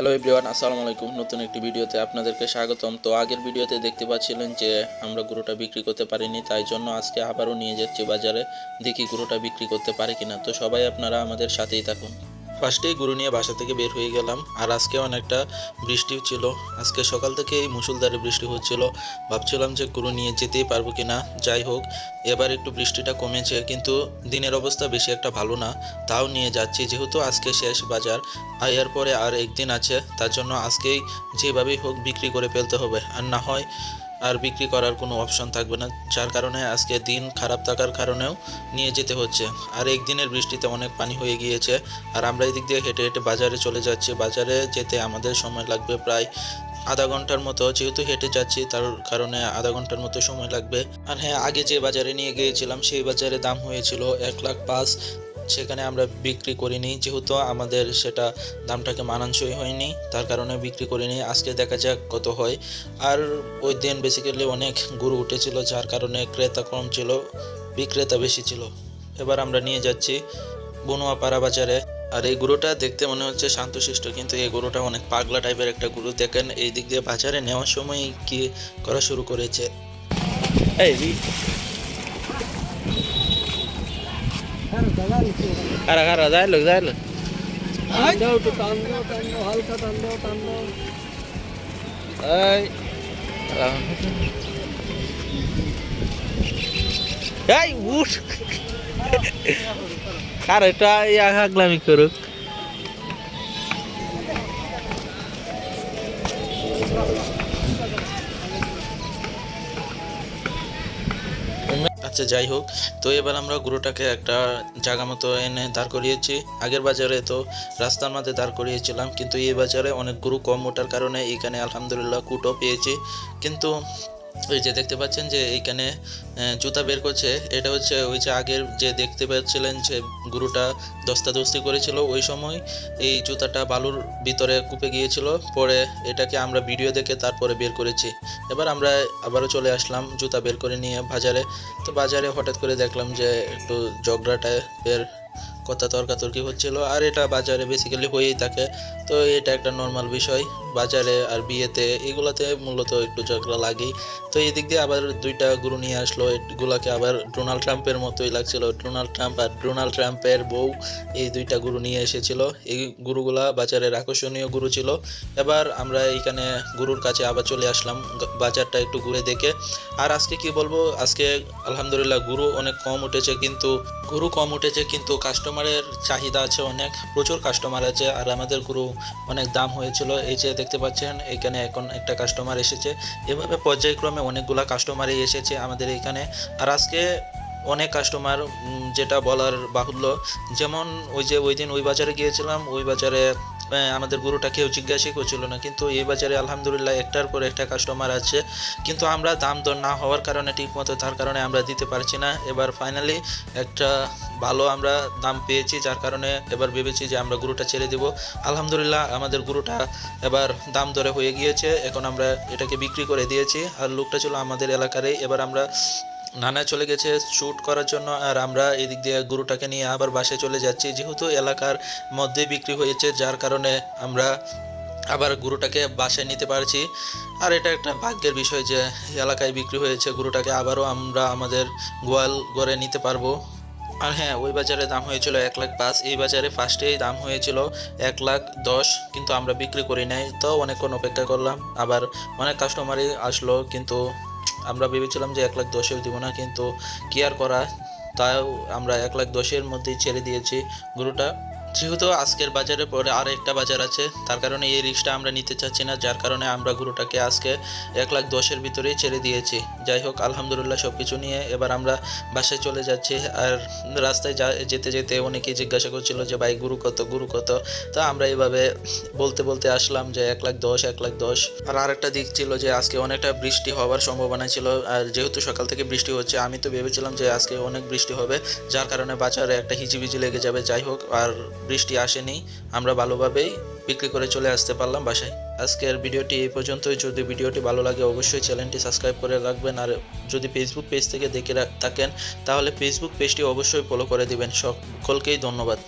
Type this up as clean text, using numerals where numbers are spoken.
Hello everyone, আসসালামু আলাইকুম। নতুন একটি ভিডিওতে আপনাদেরকে স্বাগতম। তো আগের ভিডিওতে দেখতে পাচ্ছিলেন যে আমরা গরুটা বিক্রি করতে পারিনি, তাই জন্য আজকে আবারও নিয়ে যাচ্ছি বাজারে, দেখি গরুটা বিক্রি করতে পারি কিনা। তো সবাই আপনারা আমাদের সাথেই থাকুন। ফার্স্টেই গরু নিয়ে বাসা থেকে বের হয়ে গেলাম, আর আজকে অনেকটা বৃষ্টিও ছিল। আজকে সকাল থেকে এই মুষলধারে বৃষ্টি হচ্ছিল, ভাবছিলাম যে গরু নিয়ে যেতেই পারবো কিনা। যাই হোক, এবার একটু বৃষ্টিটা কমেছে, কিন্তু দিনের অবস্থা বেশি একটা ভালো না। তাও নিয়ে যাচ্ছি, যেহেতু আজকে শেষ বাজার, আর এরপরে আর একদিন আছে। তার জন্য আজকেই যেভাবেই হোক বিক্রি করে ফেলতে হবে, আর না হয় আর বিক্রি করার কোনো অপশন থাকবে না। যার কারণে আজকে দিন খারাপ থাকার কারণেও নিয়ে যেতে হচ্ছে। আর একদিনের বৃষ্টিতে অনেক পানি হয়ে গিয়েছে, আর আমরা এদিক দিয়ে হেঁটে হেঁটে বাজারে চলে যাচ্ছি। বাজারে যেতে আমাদের সময় লাগবে প্রায় আধা ঘন্টার মতো, যেহেতু হেঁটে যাচ্ছি তার কারণে আধা ঘন্টার মতো সময় লাগবে। আর হ্যাঁ, আগে যে বাজারে নিয়ে গিয়েছিলাম সেই বাজারে দাম হয়েছিল 1,05,000। সেখানে আমরা বিক্রি করিনি, যেহেতু আমাদের সেটা দামটাকে মানানসই হয়নি, তার কারণে বিক্রি করিনি। আজকে দেখা যাক কত হয়। আর ওই দিন বেসিক্যালি অনেক গরু উঠেছিল, যার কারণে ক্রেতা কম ছিল, বিক্রেতা বেশি ছিল। এবার আমরা নিয়ে যাচ্ছি বনুয়াপাড়া বাজারে। আর এই গরুটা দেখতে মনে হচ্ছে শান্তশিষ্ট, কিন্তু এই গরুটা অনেক পাগলা টাইপের একটা গরু। দেখেন এই দিক দিয়ে বাজারে নেওয়ার সময় কি করা শুরু করেছে। এই খারা খারা যাইলো যাইলো এই এই উঠ খারাটা ইয়া হাগলামি করুক। আচ্ছা, যাই হোক, তো এবার আমরা গরুটাকে একটা জায়গা মতো এনে দাঁড় করিয়েছি। আগের বাজারে তো রাস্তার মধ্যে দাঁড় করিয়েছিলাম, কিন্তু এই বাজারে অনেক গরু কম ওঠার কারণে এখানে আলহামদুলিল্লাহ কুটো পেয়েছি। কিন্তু ওই যে দেখতে পাচ্ছেন যে এইখানে জুতা বের করছে, এটা হচ্ছে ওই যে আগের যে দেখতে পাচ্ছিলেন যে গরুটা দস্তাদস্তি করেছিল, ওই সময় এই জুতাটা বালুর ভিতরে কুপে গিয়েছিল। পরে এটাকে আমরা ভিডিও দেখে তারপরে বের করেছি। এবার আমরা আবারও চলে আসলাম জুতা বের করে নিয়ে বাজারে। তো বাজারে হঠাৎ করে দেখলাম যে একটু ঝগড়া টাইপের কথা তর্কাতর্কি হচ্ছিল, আর এটা বাজারে বেসিক্যালি হয়েই থাকে। তো এটা একটা নর্মাল বিষয় বাজারে, আর বিয়েতে এগুলাতে মূলত একটু ঝগড়া লাগেই। তো এই দিক দিয়ে আবার দুইটা গরু নিয়ে আসলো, এগুলাকে আবার ডোনাল্ড ট্রাম্পের মতোই লাগছিল। ডোনাল্ড ট্রাম্প আর ডোনাল্ড ট্রাম্পের বউ, এই দুইটা গরু নিয়ে এসেছিল। এই গরুগুলা বাজারের আকর্ষণীয় গরু ছিল। এবার আমরা এইখানে গরুর কাছে আবার চলে আসলাম, বাজারটা একটু ঘুরে দেখে। আর আজকে কি বলবো, আজকে আলহামদুলিল্লাহ গরু অনেক কম উঠেছে, কিন্তু কাস্টমারের চাহিদা আছে, অনেক প্রচুর কাস্টমার আছে। আর আমাদের গরু অনেক দাম হয়েছিল। এই যে দেখতে পাচ্ছেন এখানে এখন একটা কাস্টমার এসেছে, এভাবে পর্যায়ক্রমে অনেকগুলা কাস্টমারই এসেছে আমাদের এখানে। আর আজকে অনেক কাস্টমার, যেটা বলার বাহুল্য। যেমন ওই যে ওই দিন ওই বাজারে গিয়েছিলাম, ওই বাজারে আমাদের গরুটা কেউ জিজ্ঞাসাই করছিল না, কিন্তু এই বাজারে আলহামদুলিল্লাহ একটার পর একটা কাস্টমার আছে। কিন্তু আমরা দাম দর না হওয়ার কারণে ঠিকমতো, তার কারণে আমরা দিতে পারছি না। এবার ফাইনালি একটা ভালো আমরা দাম পেয়েছি, যার কারণে এবার ভেবেছি যে আমরা গরুটা ছেড়ে দেব। আলহামদুলিল্লাহ আমাদের গরুটা এবার দাম দরে হয়ে গিয়েছে, এখন আমরা এটাকে বিক্রি করে দিয়েছি। আর লোকটা ছিল আমাদের এলাকারই। এবার আমরা নানা চলে গেছে শ্যুট করার জন্য, আর আমরা এদিক দিয়ে গরুটাকে নিয়ে আবার বাসায় চলে যাচ্ছি। যেহেতু এলাকার মধ্যে বিক্রি হয়েছে, যার কারণে আমরা আবার গরুটাকে বাসায় নিতে পারছি। আর এটা একটা ভাগ্যের বিষয় যে এলাকায় বিক্রি হয়েছে, গরুটাকে আবারও আমরা আমাদের গোয়াল ঘরে নিতে পারবো। আর হ্যাঁ, ওই বাজারে দাম হয়েছিল 1,05,000, এই বাজারে ফার্স্টেই দাম হয়েছিল 1,10,000, কিন্তু আমরা বিক্রি করি নাই। তো অনেকক্ষণ অপেক্ষা করলাম, আবার অনেক কাস্টমারই আসলো, কিন্তু আমরা ভেবেছিলাম যে 1,10,000 দিব না, কিন্তু কি আর করা, তাও আমরা 1,10,000 মধ্যেই ছেড়ে দিয়েছি গরুটা। যেহেতু আজকের বাজারের পরে আর একটা বাজার আছে, তার কারণে এই রিস্কটা আমরা নিতে চাচ্ছি না, যার কারণে আমরা গরুটাকে আজকে 1,10,000 ভিতরেই ছেড়ে দিয়েছি। যাই হোক, আলহামদুলিল্লাহ সব কিছু নিয়ে এবার আমরা বাসায় চলে যাচ্ছি। আর রাস্তায় যেতে যেতে অনেকেই জিজ্ঞাসা করছিল যে ভাই গরু কত, গরু কত। তো আমরা এইভাবে বলতে বলতে আসলাম যে 1,10,000, 1,10,000। আর আরেকটা দিক ছিল যে আজকে অনেকটা বৃষ্টি হওয়ার সম্ভাবনা ছিল, আর যেহেতু সকাল থেকে বৃষ্টি হচ্ছে, আমি তো ভেবেছিলাম যে আজকে অনেক বৃষ্টি হবে, যার কারণে বাজারে একটা হিজিবিজি লেগে যাবে। যাই হোক, আর বৃষ্টি আসেনি, আমরা ভালোভাবেই বিক্রি করে চলে আসতে পারলাম বাসায়। আজকের ভিডিওটি এই পর্যন্তই। যদি ভিডিওটি ভালো লাগে অবশ্যই চ্যানেলটি সাবস্ক্রাইব করে রাখবেন, আর যদি ফেসবুক পেজ থেকে দেখে থাকেন তাহলে ফেসবুক পেজটি অবশ্যই ফলো করে দিবেন। সকলকেই ধন্যবাদ।